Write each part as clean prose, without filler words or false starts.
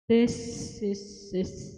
This is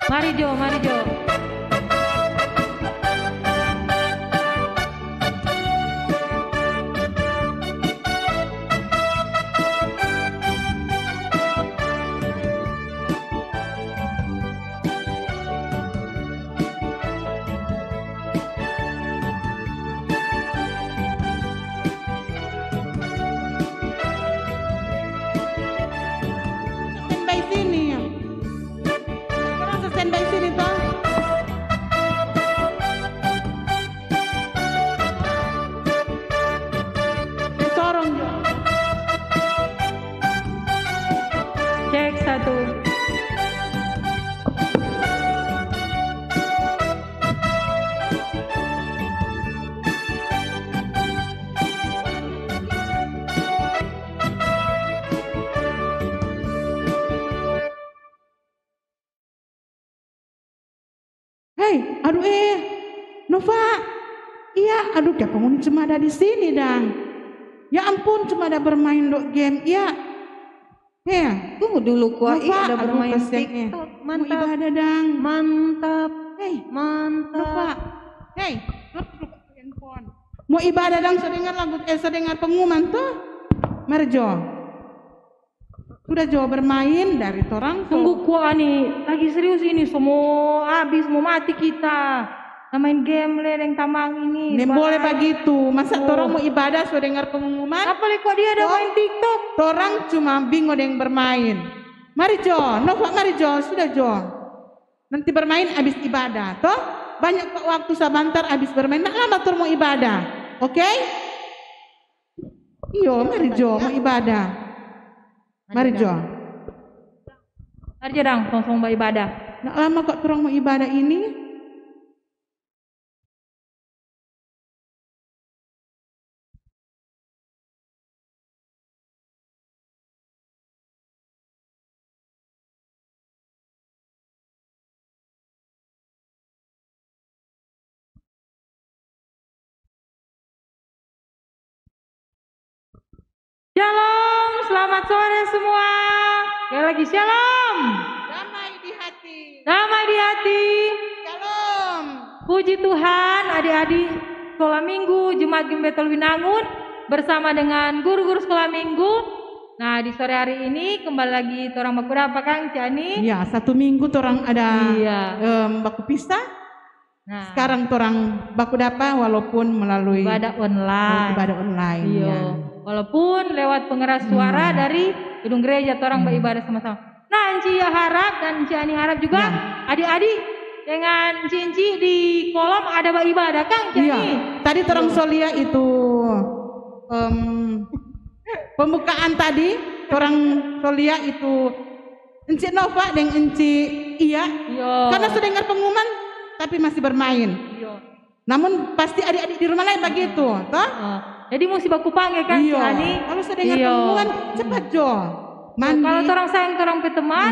Mari Jo, mari Jo. Hei, aduh Nova. Iya, aduh kayak penghuni cuma ada di sini dang. Ya ampun, cuma ada bermain game. Iya. Ya, Tunggu dulu kuah Nova, ada aduh, bermain kasihan, TikTok. Mau Mantap. ibadah dang. Mantap. Hei, Mantap. Nova. Hei, handphone. Mau ibadah dang, sedengar lagu, sedengar pengumuman tuh. Mari Jo. Sudah Jo bermain dari torang. Tunggu kuah nih, lagi serius ini, semua habis, mau mati kita. Nah, main game ledeng tamang ini. Nih boleh begitu. Masa torang mau ibadah sudah dengar pengumuman? Apa kok dia ada main TikTok? Torang cuma bingung ada yang bermain. Mari Jo, Nova mari Jo, sudah Jo. Nanti bermain habis ibadah, toh? Banyak kok waktu sebentar habis bermain. Nak lama tur mau ibadah, oke? Iyo, mari Jo mau ibadah. Mari Jo. Mari Jo dang, langsung mau ibadah. Nak lama kok turang mau ibadah ini? Shalom, selamat sore semua. Sekali lagi shalom. Damai di hati. Damai di hati. Shalom. Puji Tuhan, adik-adik sekolah minggu Jemaat Gembetol Winangun bersama dengan guru-guru sekolah minggu. Nah, di sore hari ini kembali lagi torang baku apa Kang Ciani? Iya, 1 minggu torang ada Iya. baku pisah. Nah, Sekarang torang baku dapa walaupun melalui ibadah online. ibadah online. Iya. Ya. Walaupun lewat pengeras suara dari gedung gereja torang beribadah sama-sama. Nah, Enci harap dan Enci Ani harap juga adik-adik dengan Enci di kolom ada ibadah Kang Ciani. Iya. Tadi torang solia itu pembukaan tadi torang solia itu Enci Nova dan Enci Iya. Iya. Karena sudah dengar pengumuman tapi masih bermain. Iya. Namun pasti adik-adik di rumah lain begitu, toh? Jadi mesti baku panggil Kang Iya. Ciani. Kalau sudah dengar pengumuman cepat Jo. Mandi. Kalau torang sayang torang pe teman,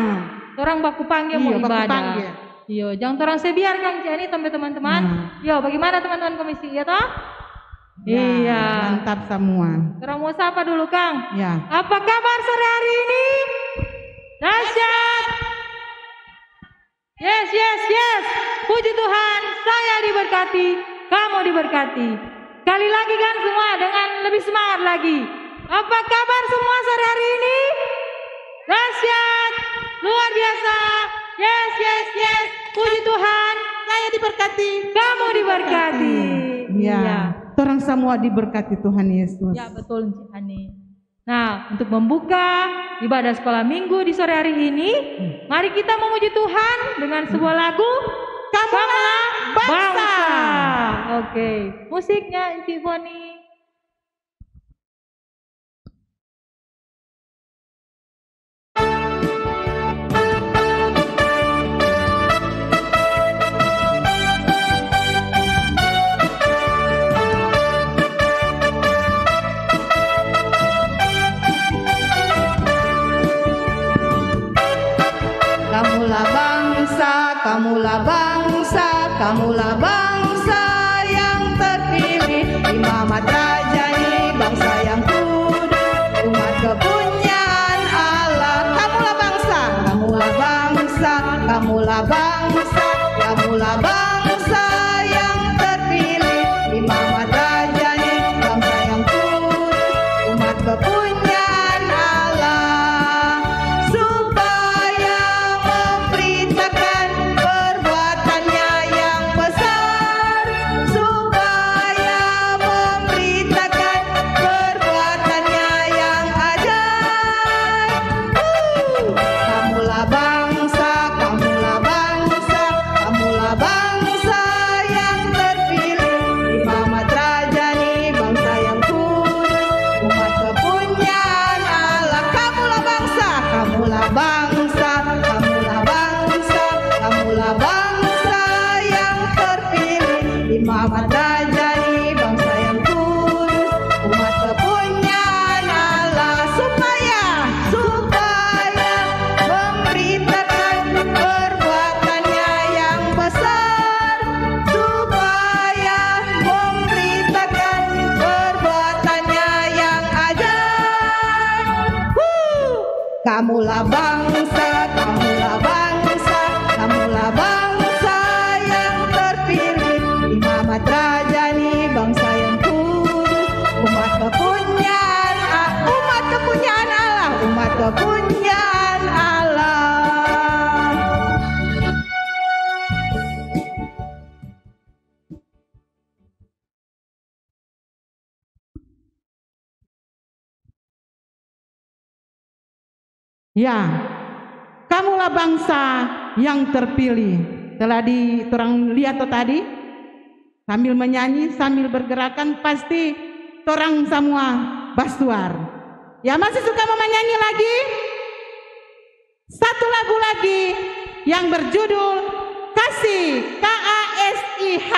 torang baku panggil mau Iya, baku ibadah. panggil. Iya, jangan torang sebiar Kang Ciani sampai teman-teman. Iya, bagaimana teman-teman komisi ya toh? Ya, Iya. mantap semua. Torang mau sapa dulu Kang. Ya. Apa kabar sore hari ini? Dahsyat. Yes, yes, yes. Puji Tuhan, saya diberkati, kamu diberkati. Kali lagi kan semua dengan lebih semangat lagi. Apa kabar semua sore hari ini? Dahsyat, luar biasa. Yes, yes, yes. Puji Tuhan, Saya diberkati. kamu diberkati. Ya. Orang semua diberkati Tuhan Yesus. Ya betul Cik Ani. Nah, untuk membuka ibadah sekolah minggu di sore hari ini, mari kita memuji Tuhan dengan sebuah lagu Kamulah bangsa. Oke, musiknya Cik Foni. Kamulah bangsa, kamulah bangsa, kamulah bangsa yang terpilih, imamat rajani, bangsa yang kudus, umat kepunyaan Allah. Kamulah bangsa, kamulah bangsa, kamulah bangsa, kamulah bangsa yang terpilih, imamat rajani, bangsa yang kudus, umat kepunyaan Allah. Supaya memberitakan perbuatannya yang besar, supaya memberitakan perbuatannya yang ajaib. Kamulah bangsa, kamulah bangsa, kamulah bangsa Kamulah bangsa, kamulah bangsa, kamulah bangsa yang terpilih, imamat rajani, bangsa yang kudus, umat kepunyaan Allah, umat kepunyaan Allah. Ya, kamulah bangsa yang terpilih. Telah ditorang lihat tadi, sambil menyanyi, sambil bergerakan, pasti torang semua basuar. Ya, masih suka mau menyanyi lagi? Satu lagu lagi yang berjudul Kasih, KASIH.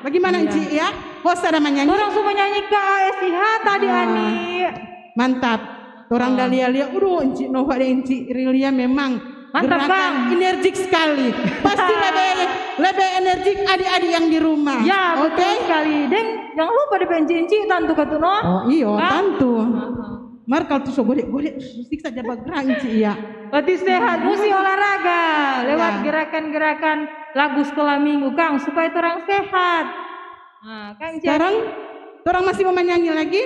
Bagaimana Encik ya? Bos ada menyanyi? Orang semua nyanyi KASIH tadi Ani. Mantap. Orang Dalia-lia, Encik Nova dan Encik Rilia memang mantap Bang, energik sekali. Pasti lebih energik adik-adik yang di rumah. Ya, betul sekali. Dan jangan lupa di Encik tantu katuno. Oh iya, tantu. Mar kalau tuh so golek-golek siksa jaga gerak Encik ya. Berarti sehat, mesti olahraga lewat gerakan-gerakan lagu sekolah minggu Kang supaya orang sehat. Nah, Kang sekarang orang masih mau menyanyi lagi?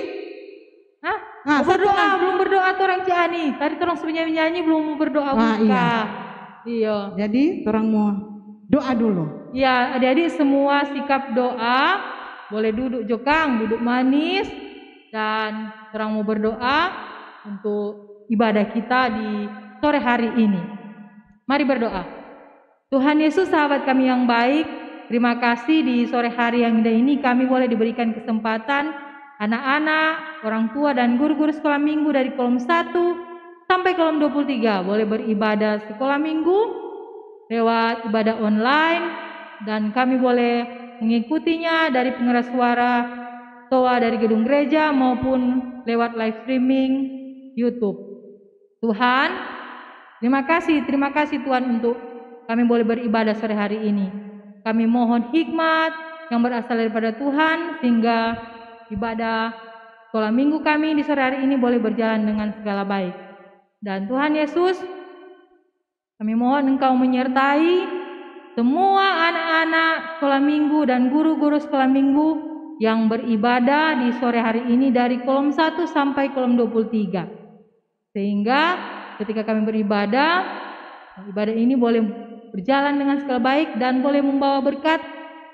Hah? Nah, belum berdoa orang Ciani. Tadi orang sebenarnya menyanyi belum berdoa buka. Iya. Jadi orang mau doa dulu. Iya, adik-adik semua sikap doa. Boleh duduk Jokang, duduk manis, dan orang mau berdoa untuk ibadah kita di sore hari ini. Mari berdoa. Tuhan Yesus, sahabat kami yang baik, terima kasih di sore hari yang indah ini kami boleh diberikan kesempatan anak-anak, orang tua dan guru-guru sekolah minggu dari kolom 1 sampai kolom 23 boleh beribadah sekolah minggu lewat ibadah online, dan kami boleh mengikutinya dari pengeras suara TOA dari gedung gereja maupun lewat live streaming YouTube. Tuhan, terima kasih Tuhan untuk kami boleh beribadah sore hari ini. Kami mohon hikmat yang berasal daripada Tuhan sehingga ibadah sekolah minggu kami di sore hari ini boleh berjalan dengan segala baik. Dan Tuhan Yesus, kami mohon Engkau menyertai semua anak-anak sekolah minggu dan guru-guru sekolah minggu yang beribadah di sore hari ini dari kolom 1 sampai kolom 23. Sehingga ketika kami beribadah, ibadah ini boleh berjalan dengan segala baik dan boleh membawa berkat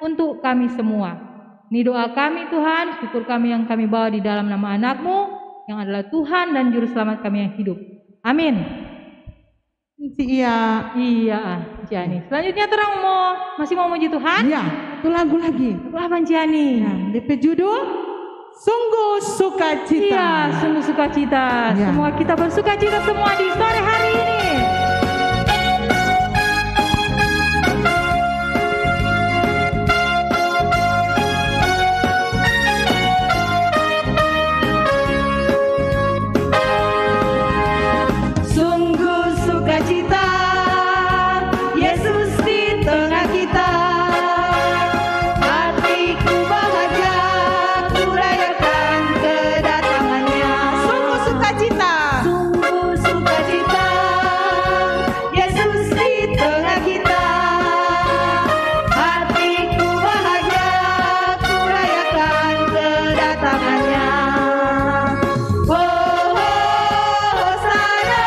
untuk kami semua. Ini doa kami Tuhan, syukur kami yang kami bawa di dalam nama anak-Mu yang adalah Tuhan dan Juru Selamat kami yang hidup. Amin. Iya. Iya, Ciani. Selanjutnya terang masih mau muji Tuhan? Iya, itu lagu lagi. Lagu apa Ciani? Ya, DP judul Sungguh Sukacita. Iya, sungguh sukacita. Ya. Semua kita bersukacita semua di sore hari ini. Sungguh sukacita, Yesus di tengah kita. Hatiku bahagia, ku rayakan kedatangannya. Sungguh sukacita, sungguh sukacita, Yesus di tengah kita. Hatiku bahagia, ku rayakan kedatangannya. Oh, Hosana,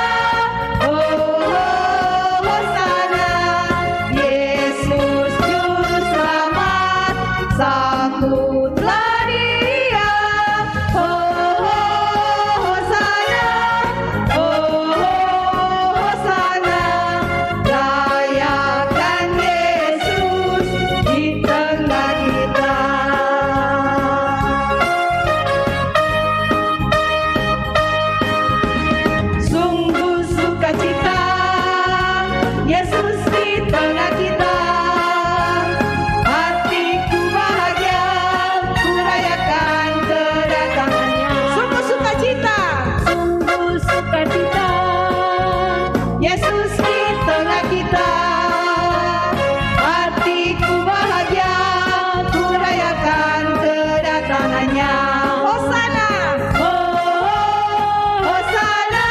Hosana, Yesus Juru Selamat, sambutlah Dia. Hosana, Hosana, rayakan Yesus di tengah kita. Sungguh sukacita, Yesus di tengah kita. Hatiku bahagia, ku rayakan kedatangannya. Sungguh sukacita, sungguh sukacita, Yesus di tengah kita. Hatiku bahagia, ku rayakan kedatangannya. Hosana, Hosana,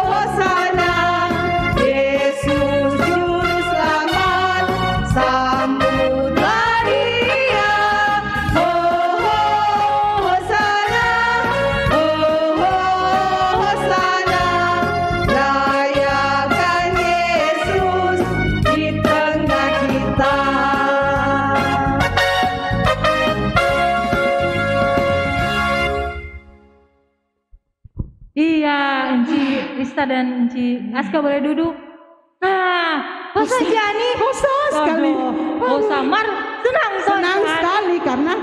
Hosana, Yesus Juru Selamat, sambutlah Dia. Hosana, Hosana, rayakan Yesus di tengah kita. Iya, Enci Rista dan Enci Aska boleh duduk. Nah, Hosa Ciani. Hosa sekali. Hosa Mar, senang Senang Tuhan. sekali karena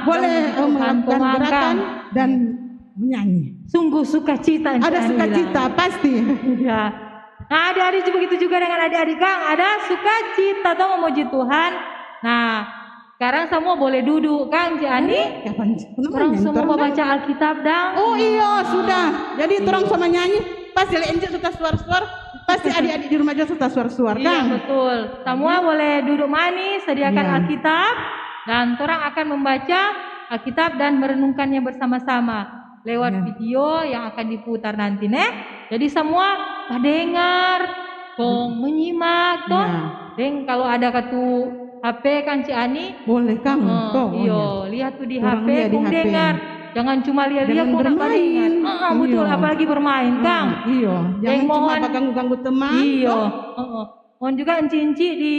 boleh melakukan gerakan dan menyanyi. Sungguh sukacita. Ada Ciani sukacita pasti. bilang. Ya. Nah, adik-adik begitu juga dengan adik-adik Kang. Ada sukacita atau memuji Tuhan. Nah, sekarang semua boleh duduk, Kang Ciani. Kapan? Orang semua membaca Alkitab dang. Oh iya sudah. Jadi orang sama nyanyi pasti lenjek sudah suar-suar. Pasti adik-adik di rumah juga sudah suar-suar Iya kan? betul. Semua boleh duduk manis, sediakan Iya. Alkitab, dan orang akan membaca Alkitab dan merenungkannya bersama-sama lewat Iya. video yang akan diputar nanti, nih. Jadi semua dengar, kong menyimak, toh. Iya. Deng kalau ada kartu HP kan Ciani, Boleh Kang. Toh, iyo lihat tuh di Orang HP, lihat di kong HP. dengar. Jangan cuma lihat-lihat, Jangan kong nak bermain. bandingan. Betul, Iya. apalagi bermain, Kang. Iya. Jangan cuma mohon- ganggu-ganggu teman. Iya. toh. Mohon juga enci-enci di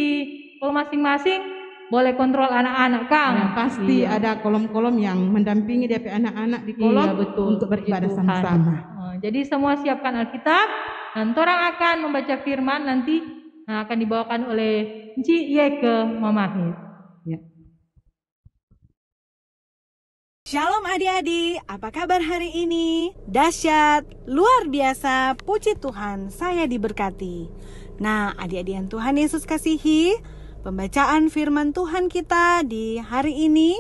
kalau masing-masing boleh kontrol anak-anak, Kang. Ya, pasti Iya. ada kolom-kolom yang mendampingi DP anak-anak di kolom Iya, betul. untuk beribadah Puji Tuhan. sama-sama. Jadi semua siapkan Alkitab dan orang akan membaca firman nanti akan dibawakan oleh Enci Yeke Mamahir. Ya. Shalom adik-adik, apa kabar hari ini? Dahsyat, luar biasa, puji Tuhan, saya diberkati. Nah, adik-adik yang Tuhan Yesus kasihi, pembacaan firman Tuhan kita di hari ini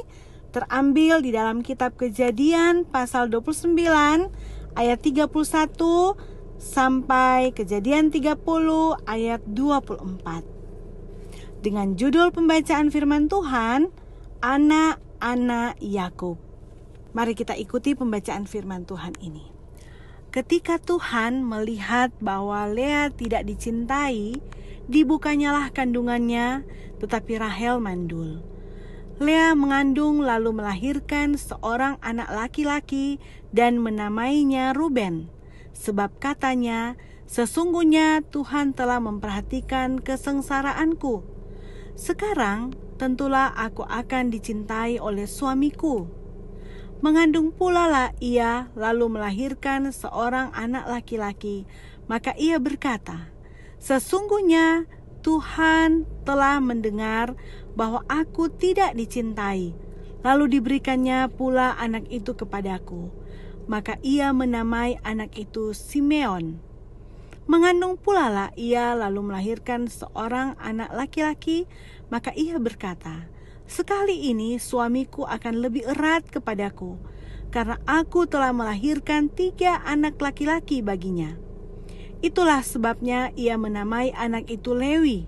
terambil di dalam kitab Kejadian pasal 29 ayat 31 sampai Kejadian 30 ayat 24. Dengan judul pembacaan firman Tuhan, Anak-anak Yakub. Mari kita ikuti pembacaan firman Tuhan ini. Ketika Tuhan melihat bahwa Lea tidak dicintai, dibukanyalah kandungannya, tetapi Rahel mandul. Lea mengandung lalu melahirkan seorang anak laki-laki dan menamainya Ruben, sebab katanya, sesungguhnya Tuhan telah memperhatikan kesengsaraanku. Sekarang tentulah aku akan dicintai oleh suamiku. Mengandung pula lah ia lalu melahirkan seorang anak laki-laki, Maka ia berkata, "Sesungguhnya Tuhan telah mendengar bahwa aku tidak dicintai." Lalu diberikannya pula anak itu kepadaku. Maka ia menamai anak itu Simeon. Mengandung pula lah ia lalu melahirkan seorang anak laki-laki. Maka ia berkata, "Sekali ini suamiku akan lebih erat kepadaku, karena aku telah melahirkan 3 anak laki-laki baginya." Itulah sebabnya ia menamai anak itu Lewi.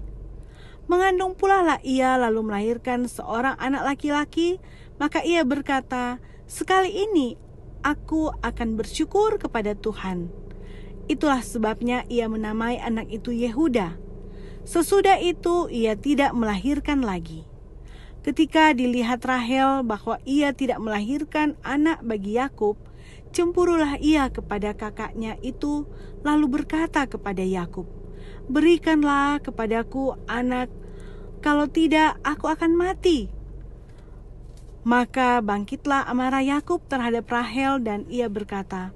Mengandung pula lah ia lalu melahirkan seorang anak laki-laki. Maka ia berkata, "Sekali ini aku akan bersyukur kepada Tuhan." Itulah sebabnya ia menamai anak itu Yehuda. Sesudah itu ia tidak melahirkan lagi. Ketika dilihat Rahel bahwa ia tidak melahirkan anak bagi Yakub, cemburulah ia kepada kakaknya itu, lalu berkata kepada Yakub, "Berikanlah kepadaku anak, kalau tidak aku akan mati." Maka bangkitlah amarah Yakub terhadap Rahel dan ia berkata,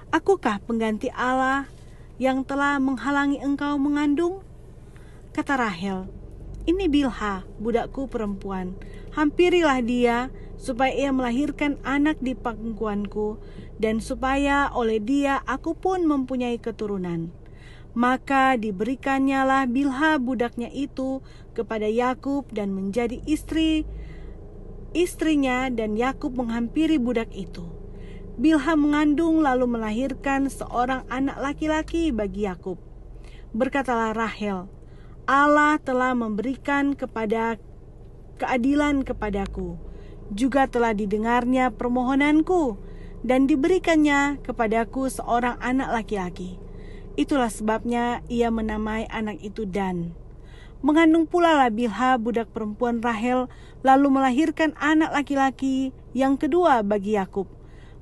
"Akukah pengganti Allah yang telah menghalangi engkau mengandung?" Kata Rahel, "Ini Bilha, budakku perempuan. Hampirilah dia, supaya ia melahirkan anak di pangkuanku, dan supaya oleh dia aku pun mempunyai keturunan." Maka diberikannya Bilha budaknya itu kepada Yakub dan menjadi istrinya, dan Yakub menghampiri budak itu. Bilha mengandung lalu melahirkan seorang anak laki-laki bagi Yakub. Berkatalah Rahel, "Allah telah memberikan keadilan kepadaku, juga telah didengarnya permohonanku, dan diberikannya kepadaku seorang anak laki-laki." Itulah sebabnya ia menamai anak itu Dan. Mengandung pula Bilha budak perempuan Rahel, lalu melahirkan anak laki-laki yang kedua bagi Yakub.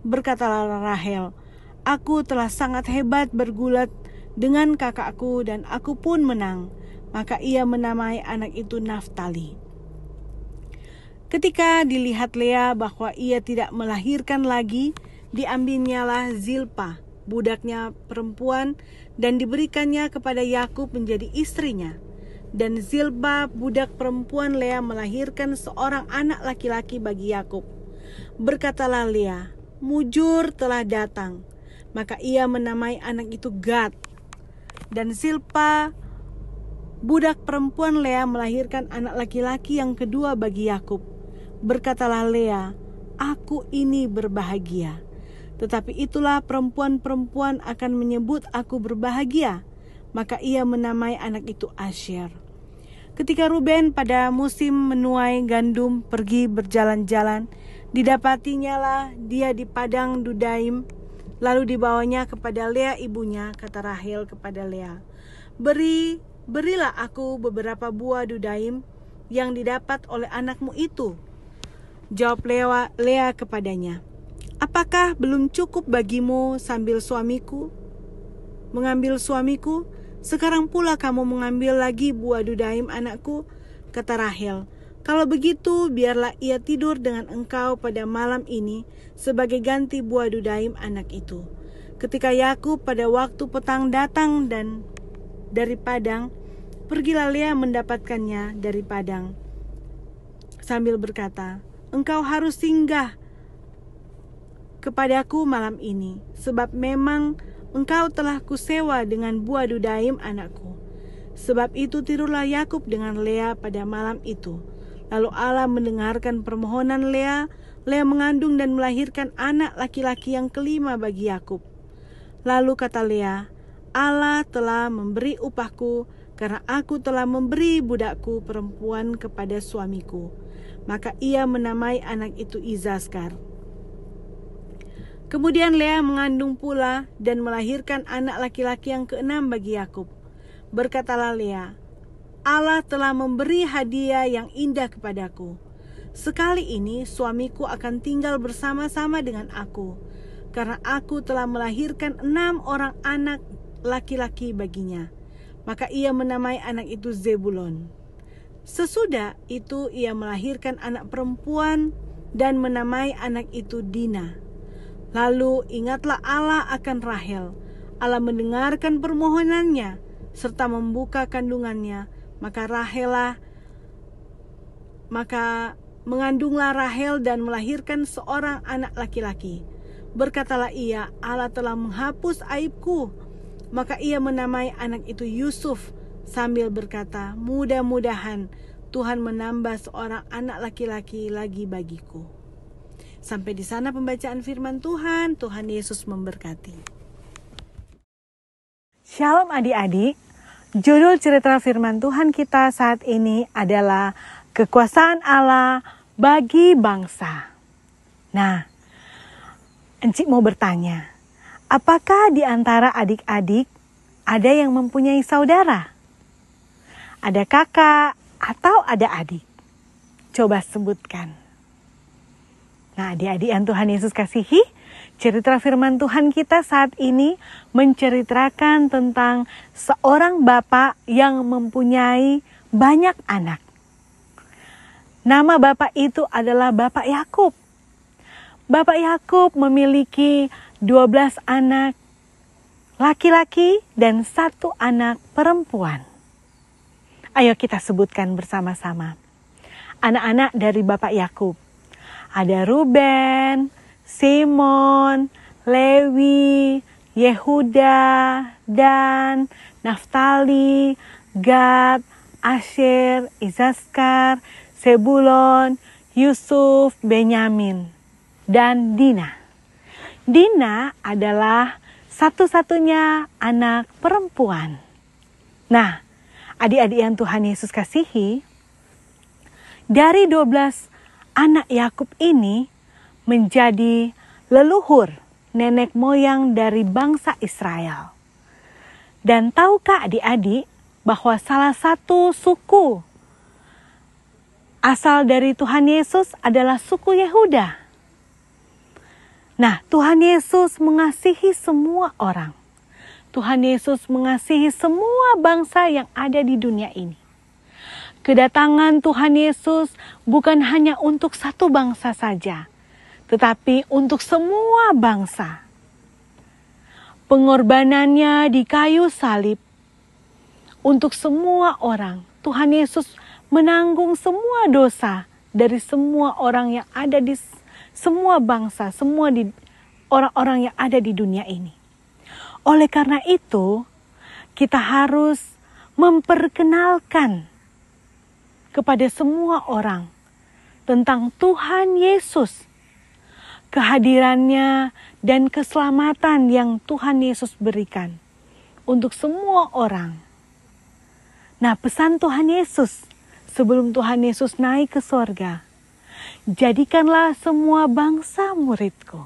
Berkatalah Rahel, "Aku telah sangat hebat bergulat dengan kakakku, dan aku pun menang." Maka ia menamai anak itu Naftali. Ketika dilihat Lea bahwa ia tidak melahirkan lagi, diambilnyalah Zilpa, budaknya perempuan, dan diberikannya kepada Yakub menjadi istrinya. Dan Zilpa, budak perempuan Lea, melahirkan seorang anak laki-laki bagi Yakub. Berkatalah Lea, "Mujur telah datang." Maka ia menamai anak itu Gad. Dan Zilpa, budak perempuan Lea, melahirkan anak laki-laki yang kedua bagi Yakub. Berkatalah Lea, "Aku ini berbahagia." Tetapi itulah perempuan-perempuan akan menyebut aku berbahagia. Maka ia menamai anak itu Asher. Ketika Ruben pada musim menuai gandum pergi berjalan-jalan, didapatinya dia di padang Dudaim, lalu dibawanya kepada Lea ibunya. Kata Rahel kepada Lea, Berilah aku beberapa buah Dudaim yang didapat oleh anakmu itu." Jawab Lea kepadanya, "Apakah belum cukup bagimu mengambil suamiku? Sekarang pula kamu mengambil lagi buah Dudaim anakku." Kata Rahel, "Kalau begitu biarlah ia tidur dengan engkau pada malam ini sebagai ganti buah Dudaim anak itu." Ketika Yakub pada waktu petang datang dari padang, pergilah Lea mendapatkannya dari padang sambil berkata, "Engkau harus singgah kepadaku malam ini, sebab memang engkau telah kusewa dengan buah Dudaim anakku." Sebab itu tidurlah Yakub dengan Lea pada malam itu. Lalu Allah mendengarkan permohonan Lea. Lea mengandung dan melahirkan anak laki-laki yang kelima bagi Yakub. Lalu kata Lea, "Allah telah memberi upahku, karena aku telah memberi budakku perempuan kepada suamiku." Maka ia menamai anak itu Izaskar. Kemudian Lea mengandung pula dan melahirkan anak laki-laki yang keenam bagi Yakub. Berkatalah Lea, "Allah telah memberi hadiah yang indah kepadaku. Sekali ini suamiku akan tinggal bersama-sama dengan aku, karena aku telah melahirkan 6 orang anak laki-laki baginya." Maka ia menamai anak itu Zebulon. Sesudah itu ia melahirkan anak perempuan dan menamai anak itu Dina. Lalu ingatlah Allah akan Rahel. Allah mendengarkan permohonannya serta membuka kandungannya. Maka mengandunglah Rahel dan melahirkan seorang anak laki-laki. Berkatalah ia, Allah telah menghapus aibku. Maka ia menamai anak itu Yusuf sambil berkata, mudah-mudahan Tuhan menambah seorang anak laki-laki lagi bagiku. Sampai di sana pembacaan firman Tuhan. Tuhan Yesus memberkati. Shalom adik-adik. Judul cerita firman Tuhan kita saat ini adalah kekuasaan Allah bagi bangsa. Nah, Encik mau bertanya, apakah di antara adik-adik ada yang mempunyai saudara? Ada kakak atau ada adik? Coba sebutkan. Nah, adik-adik yang Tuhan Yesus kasihi, cerita firman Tuhan kita saat ini menceritakan tentang seorang bapak yang mempunyai banyak anak. Nama bapak itu adalah Bapak Yakub. Bapak Yakub memiliki 12 anak laki-laki dan 1 anak perempuan. Ayo kita sebutkan bersama-sama. Anak-anak dari Bapak Yakub. Ada Ruben, Simon, Lewi, Yehuda, Dan, Naftali, Gad, Asher, Isaskar, Sebulon, Yusuf, Benyamin, dan Dina. Dina adalah satu-satunya anak perempuan. Nah, adik-adik yang Tuhan Yesus kasihi, dari 12 anak Yakub ini menjadi leluhur nenek moyang dari bangsa Israel. Dan tahukah adik-adik bahwa salah satu suku asal dari Tuhan Yesus adalah suku Yehuda? Nah, Tuhan Yesus mengasihi semua orang. Tuhan Yesus mengasihi semua bangsa yang ada di dunia ini. Kedatangan Tuhan Yesus bukan hanya untuk satu bangsa saja, tetapi untuk semua bangsa. Pengorbanannya di kayu salib untuk semua orang. Tuhan Yesus menanggung semua dosa dari semua orang yang ada di semua bangsa, semua orang-orang yang ada di dunia ini. Oleh karena itu, kita harus memperkenalkan kepada semua orang tentang Tuhan Yesus, kehadirannya dan keselamatan yang Tuhan Yesus berikan untuk semua orang. Nah, pesan Tuhan Yesus sebelum Tuhan Yesus naik ke sorga, jadikanlah semua bangsa muridku.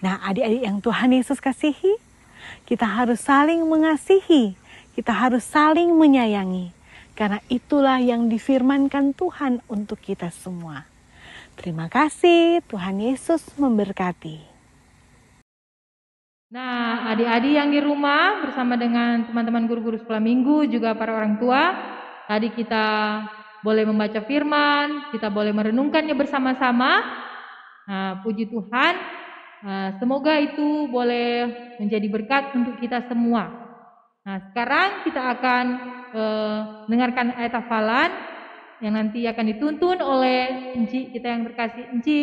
Nah, adik-adik yang Tuhan Yesus kasihi, kita harus saling mengasihi, kita harus saling menyayangi. Karena itulah yang difirmankan Tuhan untuk kita semua. Terima kasih, Tuhan Yesus memberkati. Nah, adik-adik yang di rumah bersama dengan teman-teman guru-guru sekolah minggu, juga para orang tua, tadi kita boleh membaca firman, kita boleh merenungkannya bersama-sama. Nah, puji Tuhan, semoga itu boleh menjadi berkat untuk kita semua. Nah, sekarang kita akan dengarkan ayat hafalan yang nanti akan dituntun oleh Enci kita yang terkasih, Enci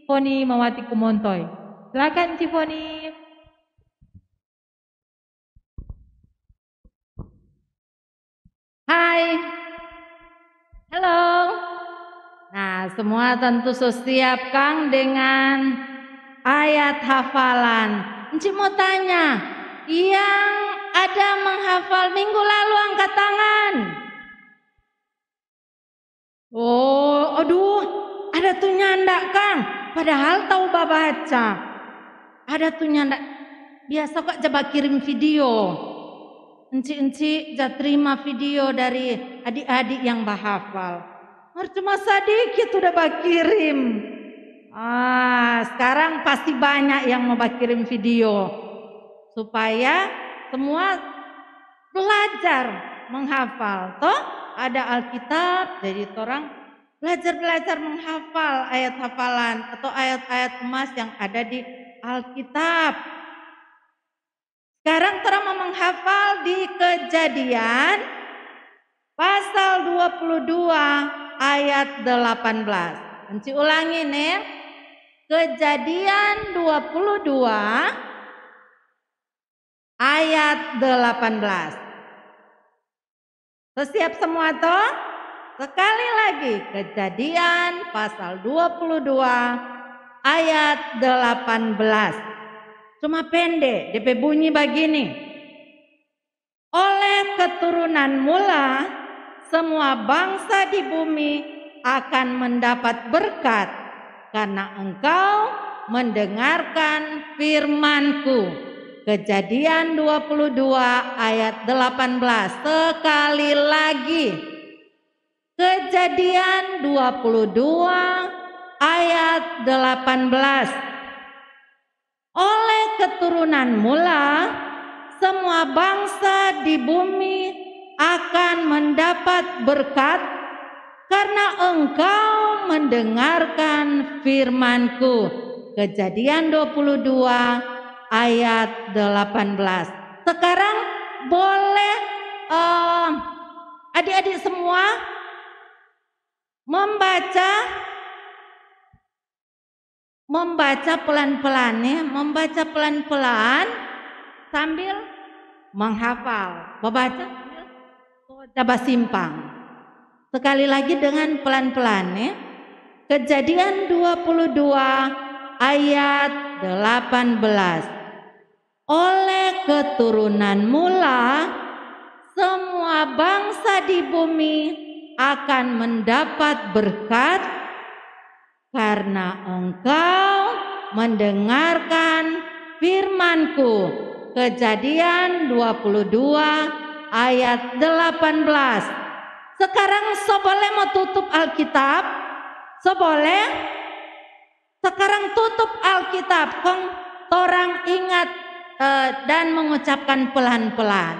Foni Mawati Kumontoy. Silakan Enci Foni. Hai, halo. Nah, semua tentu siap Kang dengan ayat hafalan. Encik mau tanya, yang ada menghafal minggu lalu angkat tangan. Oh, aduh, ada tuh nyanda Kang. Padahal tahu baca. Ada tuh nyanda. Biasa kok coba kirim video. Encik-encik ja terima video dari adik-adik yang bahafal. Cuma sedikit udah bakirim. Sekarang pasti banyak yang mau bakirim video. Supaya semua belajar menghafal. Toh ada Alkitab, jadi orang belajar menghafal ayat hafalan atau ayat-ayat emas yang ada di Alkitab. Sekarang orang mau menghafal di Kejadian pasal 22 ayat 18. Enci ulangi nih. Kejadian 22 ayat 18. Siap semua toh? Sekali lagi, Kejadian pasal 22 ayat 18. Cuma pendek, DP bunyi begini. Oleh keturunan mula, semua bangsa di bumi akan mendapat berkat karena engkau mendengarkan firman-Ku. Kejadian 22 ayat 18. Sekali lagi. Kejadian 22 ayat 18. Oleh keturunan mula, semua bangsa di bumi akan mendapat berkat karena engkau mendengarkan firman-Ku. Kejadian 22 ayat 18. Sekarang boleh adik-adik semua membaca pelan-pelan ya, membaca pelan-pelan sambil menghafal. Membaca sambil coba simpang. Sekali lagi dengan pelan-pelan ya. Kejadian 22 ayat 18. Oleh keturunan mula, semua bangsa di bumi akan mendapat berkat karena engkau mendengarkan firman-Ku. Kejadian 22 ayat 18. Sekarang boleh mau tutup Alkitab? Boleh? Sekarang tutup Alkitab. Orang ingat dan mengucapkan pelan-pelan.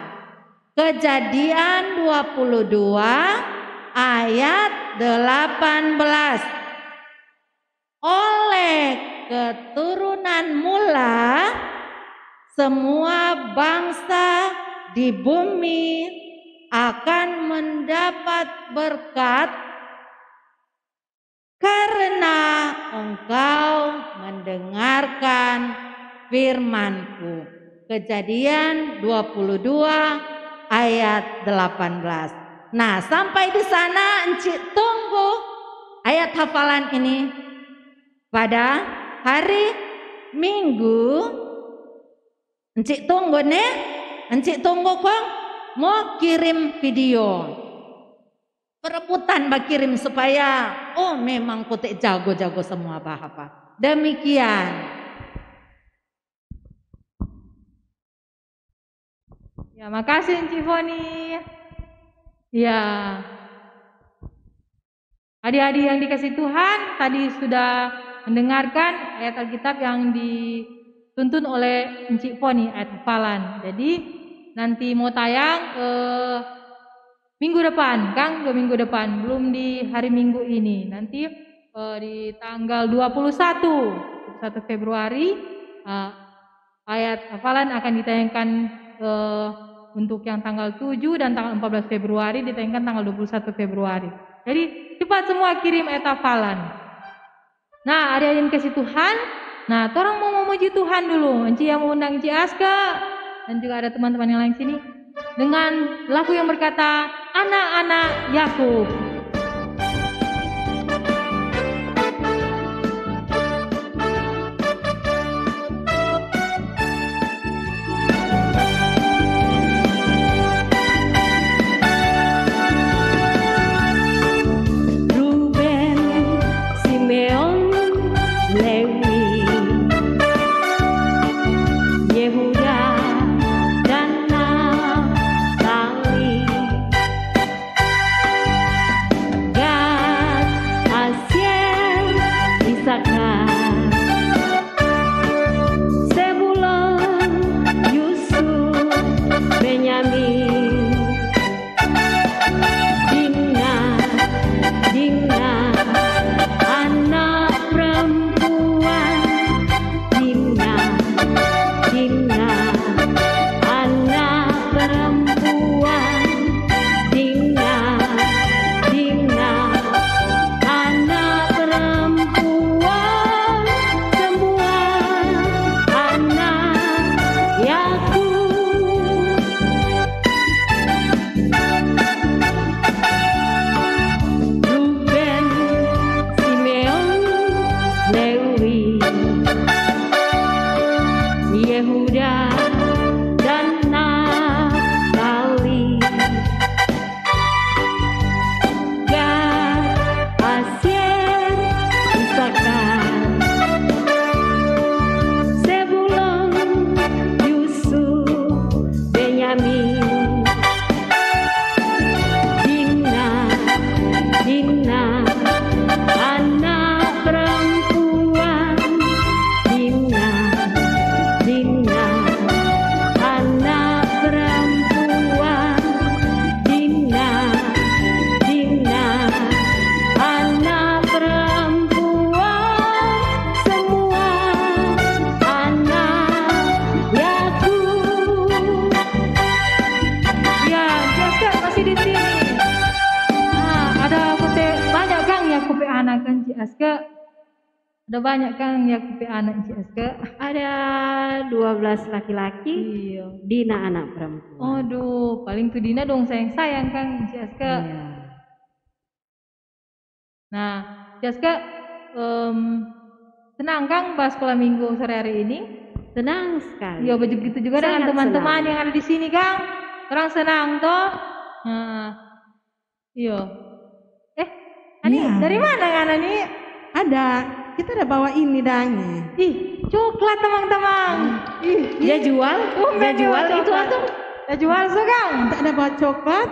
Kejadian 22 ayat 18. Oleh keturunan mula, semua bangsa di bumi akan mendapat berkat karena engkau mendengarkan firman-Ku. Kejadian 22 ayat 18. Nah, sampai di sana Encik tunggu ayat hafalan ini pada hari Minggu. Encik tunggu nih, Encik tunggu kong mau kirim video. Perebutan kirim supaya memang kutek jago-jago semua apa. Demikian. Ya, makasih Encik Foni. Ya. Adik-adik yang dikasih Tuhan, tadi sudah mendengarkan ayat Alkitab yang dituntun oleh Encik Foni, ayat hafalan. Jadi nanti mau tayang minggu depan, Kang, 2 minggu depan, belum di hari Minggu ini. Nanti di tanggal 21 Februari ayat hafalan akan ditayangkan untuk yang tanggal 7 dan tanggal 14 Februari, ditayangkan tanggal 21 Februari. Jadi cepat semua kirim ayat hafalan. Nah, ada yang kasih Tuhan. Nah, orang mau memuji Tuhan dulu. Encik yang mau undang Encik Aska dan juga ada teman-teman yang lain sini dengan lagu yang berkata Anak-anak Yakub. Aske, ada banyak kan yang punya anak Ci Aske? Ada 12 laki-laki, Iya. Dina anak perempuan. Aduh, paling tuh Dina dong sayang-sayang kan Ci Aske. Iya. Nah, Ci Aske, senang kan pas sekolah minggu sore hari ini? Senang sekali. Iya, begitu juga dengan Sangat teman-teman senang. yang ada di sini Kang. Orang senang toh. Nah, iya. Ani Iya. dari mana kan Ani? Ada, kita ada bawa ini dange. Ih, coklat teman-teman. Ih, Dia jual, dia jual itu atau ya jual so Kang. Kita ada bawa coklat.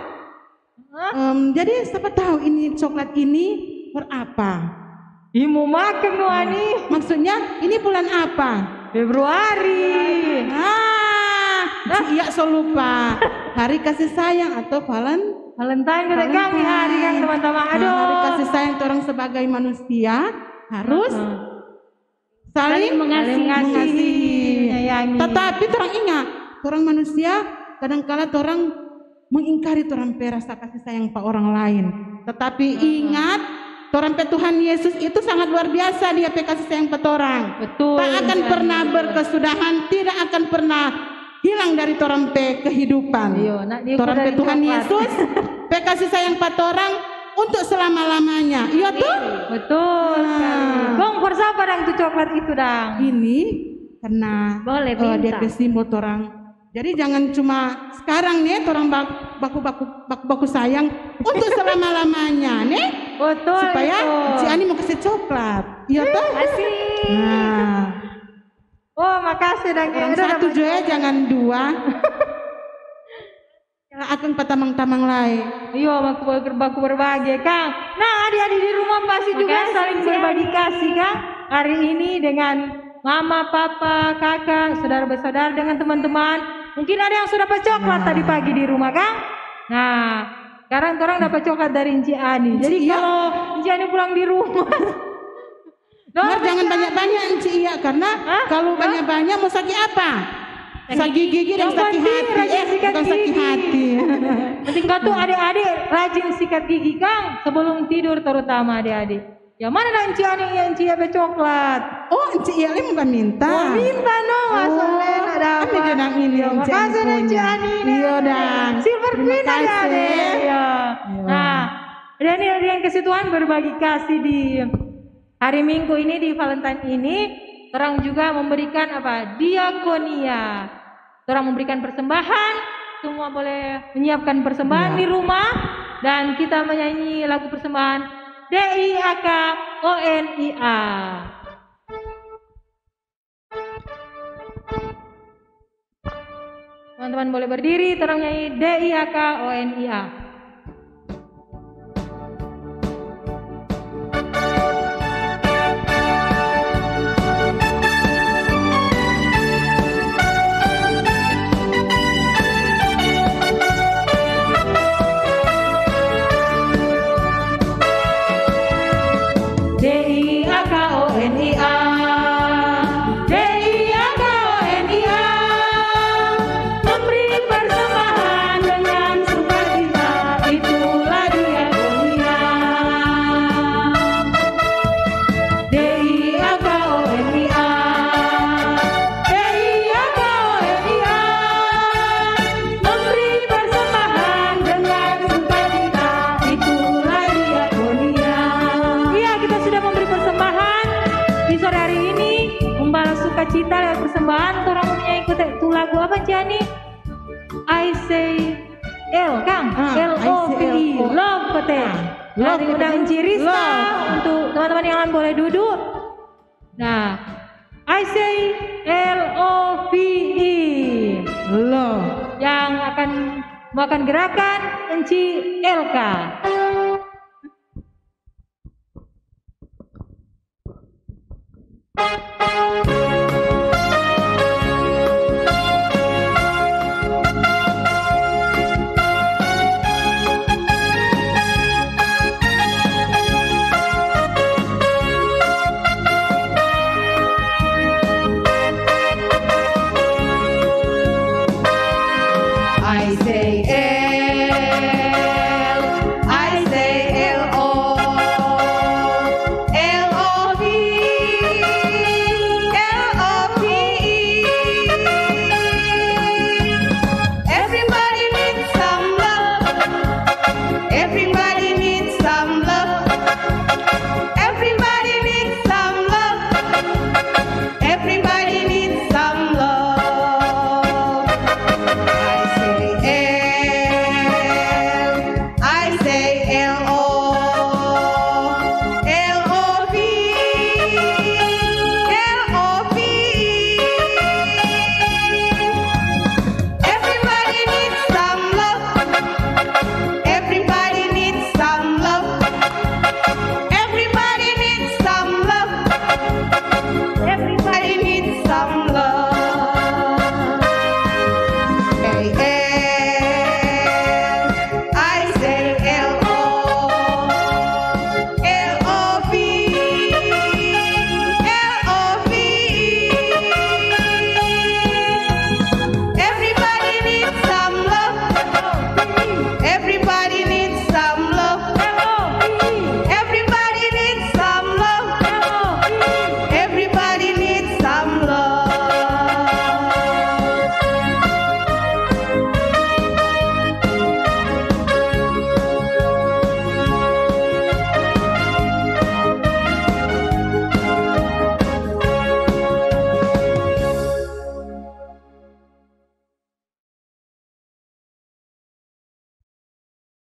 Jadi siapa tahu ini coklat ini berapa? Ih, mau makan no Ani. Maksudnya ini bulan apa? Februari. Iya so lupa. Hari kasih sayang atau Valentine kata kami hari Kang teman-teman. Aduh. Hari kasih sayang itu orang sebagai manusia harus saling mengasihi. menyayangi. Tetapi orang ingat, orang manusia kadang-kala orang mengingkari orang rasa kasih sayang pak orang lain. Tetapi ingat, orang pe Tuhan Yesus itu sangat luar biasa dia pe kasih sayang pak orang. Betul. Tak akan pernah berkesudahan, tidak akan pernah hilang dari orang pe kehidupan. Iya, nak dia Orang pe dari Tuhan coklat. Yesus pe kasih sayang pak orang untuk selama-lamanya. Iya tuh? Betul sekali. Gong bersapa dang tuh coklat itu dang. Ini karena Boleh dia minta. pe simbol orang. Jadi jangan cuma sekarang nih orang baku sayang untuk selama-lamanya nih. Betul Supaya itu. si Ani mau kasih coklat. Iya toh? asik? Nah, Oh, makasih dang. orang satu juga jangan dua. Kalau akan patamang-tamang lain. Iya, baku berbagi Kang. Nah, adik-adik di rumah pasti juga Makasih, saling Ci. berbagi kasih Kang. Hari ini dengan mama, papa, kakak, saudara-saudara dengan teman-teman. Mungkin ada yang sudah dapat coklat tadi pagi di rumah Kang. Nah, sekarang orang dapat coklat dari Enci Ani. Jadi Iya. kalau Enci Ani pulang di rumah, Mar, jangan banyak-banyak Enci iya karena kalau banyak-banyak mau sakit apa? Sakit gigi dan Yang sakit penting hati. rajin sikat Bukan sakit gigi. hati. penting kau tuh adik-adik rajin sikat gigi Kang sebelum tidur terutama adik-adik. Ya mana dah Enci Ani yang Enci dapat coklat? Oh, Enci iya li bukan minta. Oh, minta no, masalahnya nak dapat. Kami jenang ini Ya, Enci makasih dah Enci punya. Ani nih. Iya dang. Silver Terima Queen ada kasih. deh. Ya. Nah, dan ini yang kasih Tuhan berbagi kasih di hari Minggu ini di Valentine ini, orang juga memberikan apa? Diakonia. Orang memberikan persembahan, semua boleh menyiapkan persembahan di rumah dan kita menyanyi lagu persembahan DIAKONIA. Teman-teman boleh berdiri, orang nyanyi DIAKONIA. DIAKONIA, DIAKONIA, memberi persembahan dengan sukacita, itulah diakonia. DIAKONIA, DIAKONIA, memberi persembahan dengan sukacita, itulah diakonia. Iya, kita sudah memberi persembahan di sore hari ini, membalas sukacita lewat persembahan. Orang punya ikut itu lagu apa Jani? I say L Kang, LOVE, love kote. Love undang Cirista untuk teman-teman yang lain boleh duduk. Nah, I say LOVE, Loh. yang akan melakukan gerakan Enci LK. I say L, I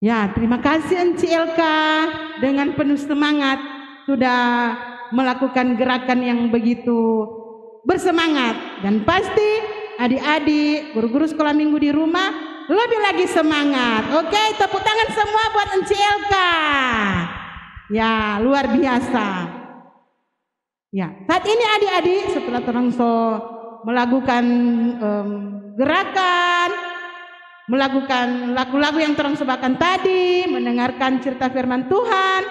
Ya, terima kasih Enci Elka dengan penuh semangat sudah melakukan gerakan yang begitu bersemangat, dan pasti adik-adik guru-guru sekolah minggu di rumah lebih lagi semangat. Oke, tepuk tangan semua buat Enci Elka. Ya, luar biasa. Ya, saat ini adik-adik setelah terangso melakukan gerakan, melakukan lagu-lagu yang terang sebakan tadi, mendengarkan cerita firman Tuhan,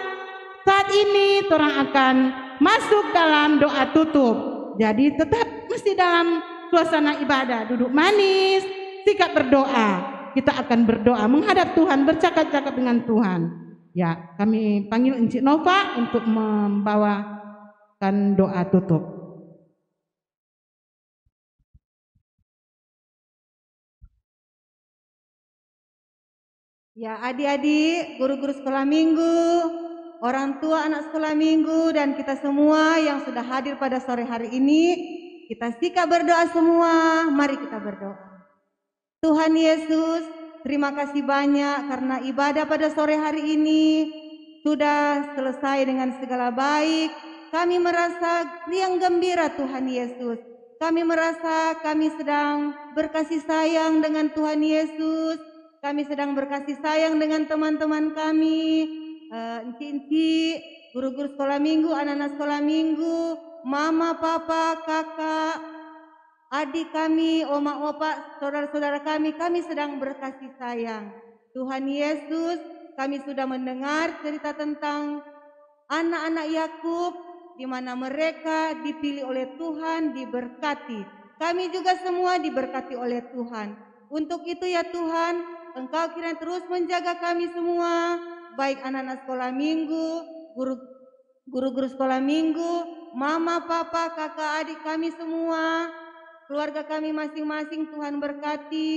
saat ini orang akan masuk dalam doa tutup. Jadi tetap mesti dalam suasana ibadah, duduk manis, sikap berdoa. Kita akan berdoa menghadap Tuhan, bercakap-cakap dengan Tuhan. Ya, kami panggil Encik Nova untuk membawakan doa tutup. Ya, adik-adik, guru-guru sekolah minggu, orang tua anak sekolah minggu, dan kita semua yang sudah hadir pada sore hari ini, kita sikap berdoa semua. Mari kita berdoa. Tuhan Yesus, terima kasih banyak karena ibadah pada sore hari ini sudah selesai dengan segala baik. Kami merasa riang gembira Tuhan Yesus. Kami merasa kami sedang berkasih sayang dengan Tuhan Yesus. Kami sedang berkasih sayang dengan teman-teman kami, enci-enci, guru-guru sekolah minggu, anak-anak sekolah minggu, mama, papa, kakak, adik kami, oma, opa, saudara-saudara kami sedang berkasih sayang. Tuhan Yesus, kami sudah mendengar cerita tentang anak-anak Yakub, di mana mereka dipilih oleh Tuhan, diberkati. Kami juga semua diberkati oleh Tuhan. Untuk itu ya Tuhan, Engkau kiranya terus menjaga kami semua, baik anak-anak sekolah minggu, guru-guru sekolah minggu, mama, papa, kakak, adik kami semua, keluarga kami masing-masing. Tuhan berkati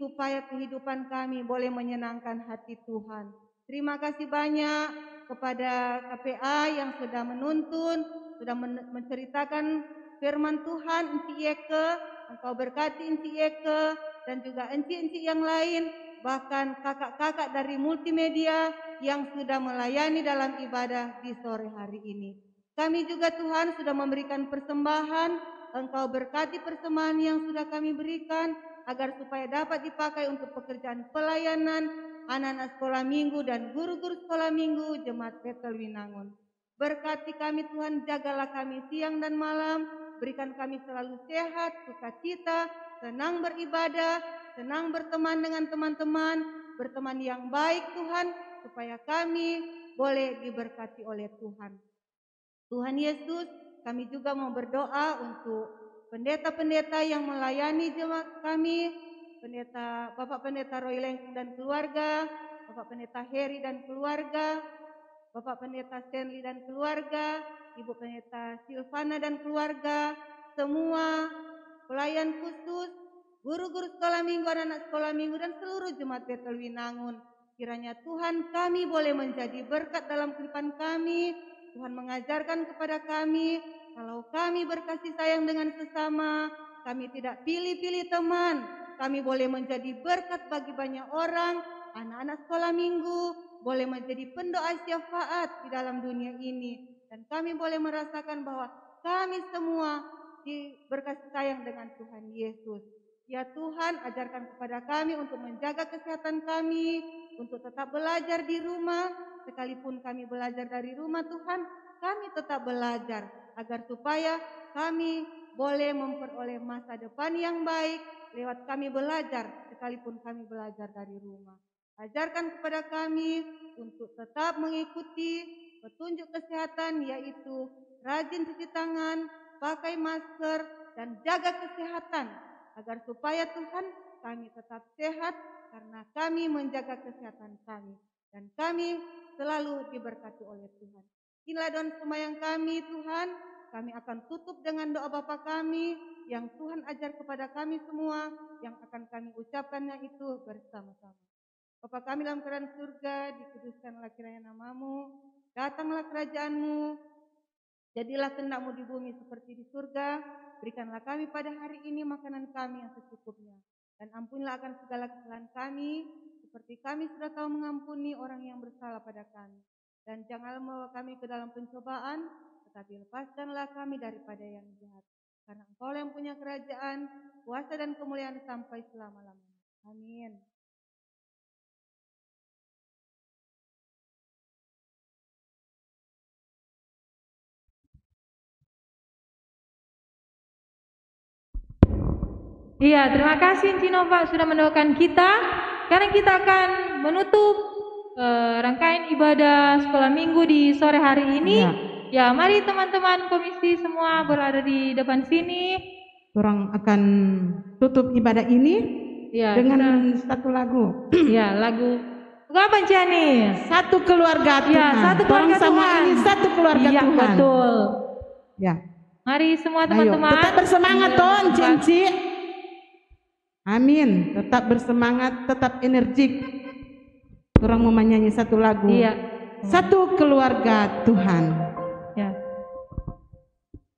supaya kehidupan kami boleh menyenangkan hati Tuhan. Terima kasih banyak kepada KPA yang sudah menuntun, sudah menceritakan firman Tuhan. Enci Yeke, Engkau berkati Enci Yeke dan juga enci-enci yang lain, bahkan kakak-kakak dari multimedia yang sudah melayani dalam ibadah di sore hari ini. Kami juga Tuhan sudah memberikan persembahan. Engkau berkati persembahan yang sudah kami berikan agar supaya dapat dipakai untuk pekerjaan pelayanan anak-anak sekolah minggu dan guru-guru sekolah minggu Jemaat Bethel Winangun. Berkati kami Tuhan, jagalah kami siang dan malam, berikan kami selalu sehat, sukacita, senang beribadah, senang berteman dengan teman-teman, berteman yang baik Tuhan, supaya kami boleh diberkati oleh Tuhan. Tuhan Yesus, kami juga mau berdoa untuk pendeta-pendeta yang melayani jemaat kami, Bapak Pendeta Roy Lengkung dan keluarga, Bapak Pendeta Heri dan keluarga, Bapak Pendeta Stanley dan keluarga, Ibu Pendeta Silvana dan keluarga, semua pelayan khusus, guru-guru sekolah minggu, anak-anak sekolah minggu, dan seluruh jemaat Bethel Winangun. Kiranya Tuhan kami boleh menjadi berkat dalam kehidupan kami. Tuhan mengajarkan kepada kami, kalau kami berkasih sayang dengan sesama, kami tidak pilih-pilih teman, kami boleh menjadi berkat bagi banyak orang. Anak-anak sekolah minggu boleh menjadi pendoa syafaat di dalam dunia ini. Dan kami boleh merasakan bahwa kami semua berkasih sayang dengan Tuhan Yesus. Ya Tuhan, ajarkan kepada kami untuk menjaga kesehatan kami, untuk tetap belajar di rumah. Sekalipun kami belajar dari rumah Tuhan, kami tetap belajar agar supaya kami boleh memperoleh masa depan yang baik lewat kami belajar, sekalipun kami belajar dari rumah. Ajarkan kepada kami untuk tetap mengikuti petunjuk kesehatan, yaitu rajin cuci tangan, pakai masker, dan jaga kesehatan, agar supaya Tuhan kami tetap sehat karena kami menjaga kesehatan kami. Dan kami selalu diberkati oleh Tuhan. Inilah doa sembahyang kami Tuhan. Kami akan tutup dengan doa Bapa kami yang Tuhan ajar kepada kami semua, yang akan kami ucapkannya itu bersama-sama. Bapa kami dalam kerajaan surga, dikuduskanlah kiranya namamu, datanglah kerajaanmu, jadilah kehendak-Mu di bumi seperti di surga. Berikanlah kami pada hari ini makanan kami yang secukupnya, dan ampunilah akan segala kesalahan kami, seperti kami sudah tahu mengampuni orang yang bersalah pada kami. Dan janganlah membawa kami ke dalam pencobaan, tetapi lepaskanlah kami daripada yang jahat. Karena Engkau yang punya kerajaan, kuasa dan kemuliaan sampai selama-lamanya. Amin. Iya, terima kasih Encik Nova sudah mendoakan kita. Sekarang kita akan menutup rangkaian ibadah sekolah minggu di sore hari ini. Ya, mari teman-teman komisi semua berada di depan sini. Orang akan tutup ibadah ini Ya, dengan satu lagu. ya lagu apa Encik Ani? Satu keluarga Tuhan. Ya, satu keluarga Orang sama Tuhan. ini satu keluarga Iya, Tuhan. betul. Ya. Mari semua Ayo, teman-teman. tetap bersemangat toh, Cici. Amin. Tetap bersemangat, tetap energik. Orang mau menyanyi satu lagu. Iya. Satu keluarga Tuhan. Ya.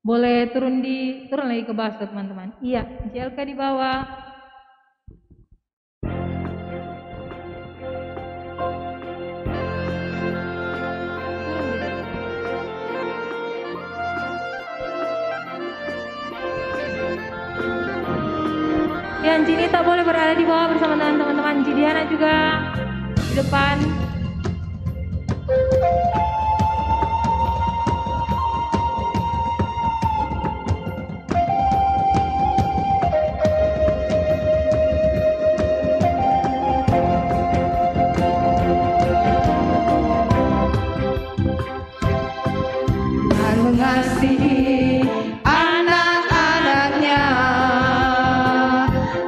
Boleh turun lagi ke bawah teman-teman. Iya, JLK di bawah. Ya, Anji tak boleh berada di bawah bersama dengan teman-teman. Anji Diana juga di depan. Tuhan mengasihi anak-anaknya,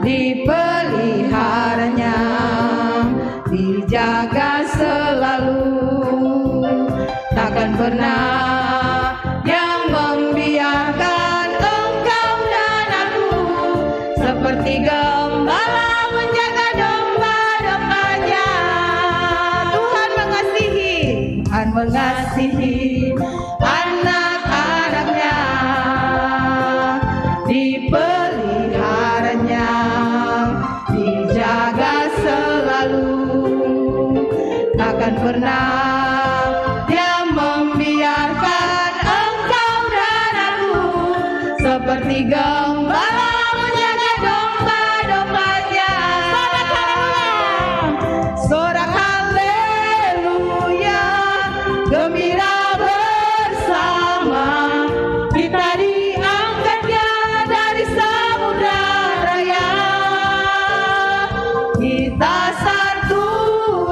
dipeliharanya, dijaga selalu, takkan pernah yang membiarkan engkau dan aku, seperti gembala menjaga domba-dombanya. Tuhan mengasihi anak-anaknya, dipeliharanya, dijaga selalu, takkan pernah Dia membiarkan engkau dan aku, seperti gembala menjaga domba-dombanya. Sorak haleluya, gembira bersama, kita diangkatnya dari samudra raya. Kita satu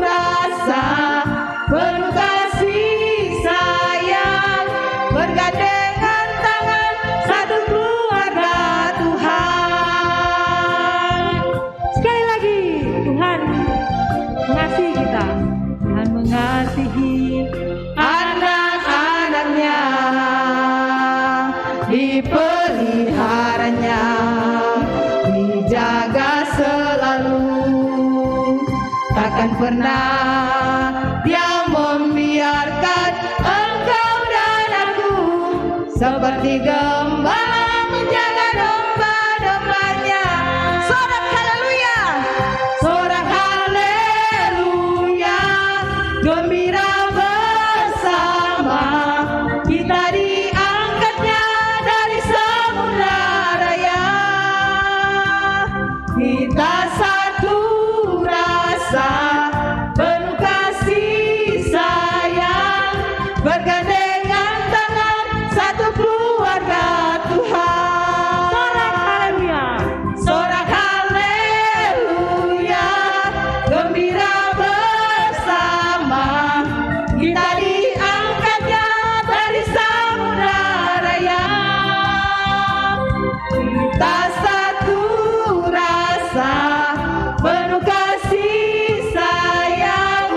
rasa, penuh kasih sayang, bergandengan tangan, satu keluarga Tuhan. Sekali lagi, Tuhan mengasihi kita. Tuhan mengasihi Anak-anaknya, dipeliharanya, dijaga selalu, takkan pernah Dia membiarkan engkau dan aku, seperti gembala menjaga domba-dombanya. Sorak haleluya, sorak haleluya, gembira bersama, kita diangkatnya dari samudra raya. Kita satu rasa, penuh kasih sayang, bergandengan tangan, satu keluarga Tuhan. sorak haleluya. Sorak haleluya, gembira bersama, kita diangkatnya dari samudra raya. Kita satu rasa, penuh kasih sayang,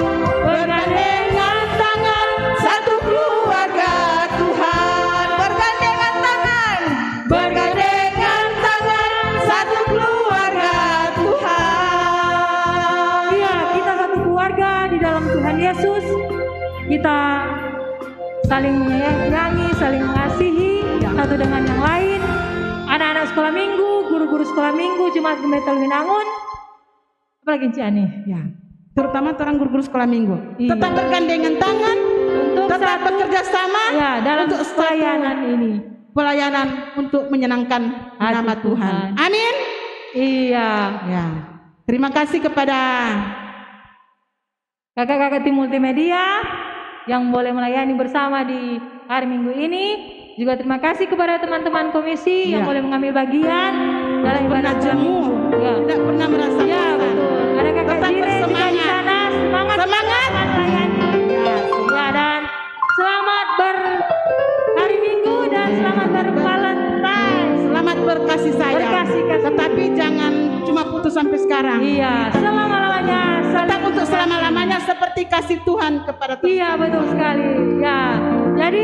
bergandengan tangan, satu keluarga Tuhan. Bergandengan tangan, bergandengan tangan, satu keluarga Tuhan. Iya, kita satu keluarga di dalam Tuhan Yesus. Kita saling menyayangi, saling mengasihi satu dengan yang lain. Anak-anak sekolah minggu, guru-guru sekolah minggu, Jemaat Gemeter Winangun. Apalagi Encik Ani? Ya, terutama orang guru-guru sekolah minggu. Iya. Tetap bergandengan tangan, Untuk tetap satu, bekerja sama ya, dalam untuk satu pelayanan ini. pelayanan untuk menyenangkan Hati nama Tuhan. Tuhan. Amin. Iya. Ya. Terima kasih kepada Kakak-kakak tim multimedia yang boleh melayani bersama di hari Minggu ini. Juga terima kasih kepada teman-teman komisi yang Ya. boleh mengambil bagian dalam ibadah pernah jemu, Ya. tidak pernah merasa Ya, bosan. betul. Ada kakak Tetap Jire juga di bersemangat. sana. Semangat, Semangat. melayani. Ya, dan selamat hari Minggu dan selamat Valentine. Selamat berkasih sayang. Berkasih kasih. Tetapi jangan cuma putus sampai sekarang. Iya, selama-lamanya. Tetap untuk selama-lamanya seperti kasih Tuhan kepada Tuhan. Iya, betul sekali. Ya. Jadi